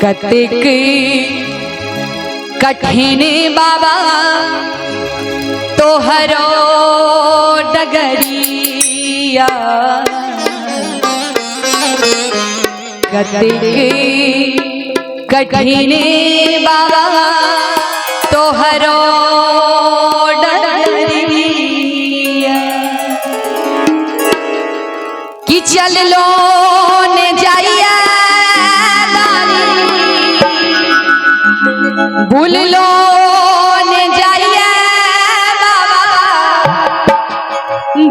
कतिक कठिन बाबा तोहरो डगरिया, कतिक कठिन बाबा तोहरो डगरिया, कि चल लो ने जाइया भूल लो ने जाइए बाबा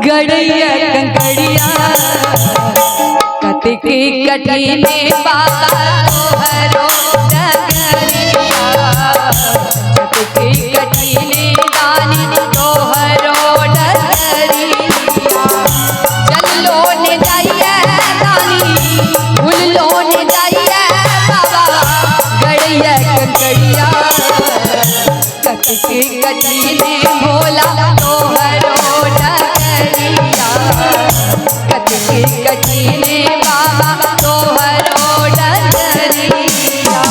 गड़िया कंकड़िया, कतिक कठिन बाबा तोहरो डगरिया, कतिक कठिन दानी तोहरो डगरिया, चल लो ने जाइए दानी भूल लो ने जाइए बाबा गड़िया कंकड़िया, कतिक कठिन भोला तोहरो डगरिया, कतिक कठिन बाबा तोहरो डगरिया।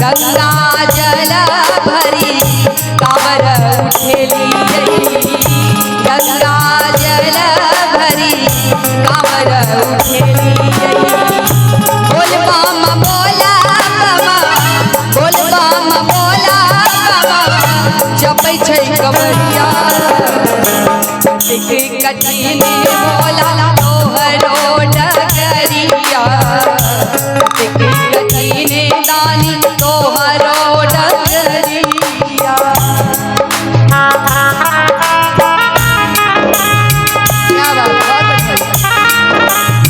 गंगा जल भरी कांवर उठेली, गंगा जल भरी कांवर उठेली, बोल बम बोला बाबा, बोल बम बोला बाबा, जपै छै कमरिया, कतिक कठिन भोला तोहरो डगरिया, कतिक कठिन दानी तोहरो डगरिया। क्या बात, बहुत अच्छा।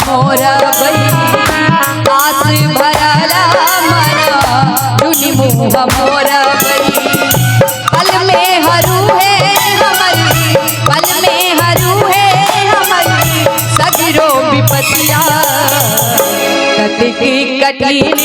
मोरा बई आस भरला मना दुनि मुँह मोरा बई, पल में हरू है हमारी, पल में हरू है हमारी सगरो विपतिया, कतिक कठिन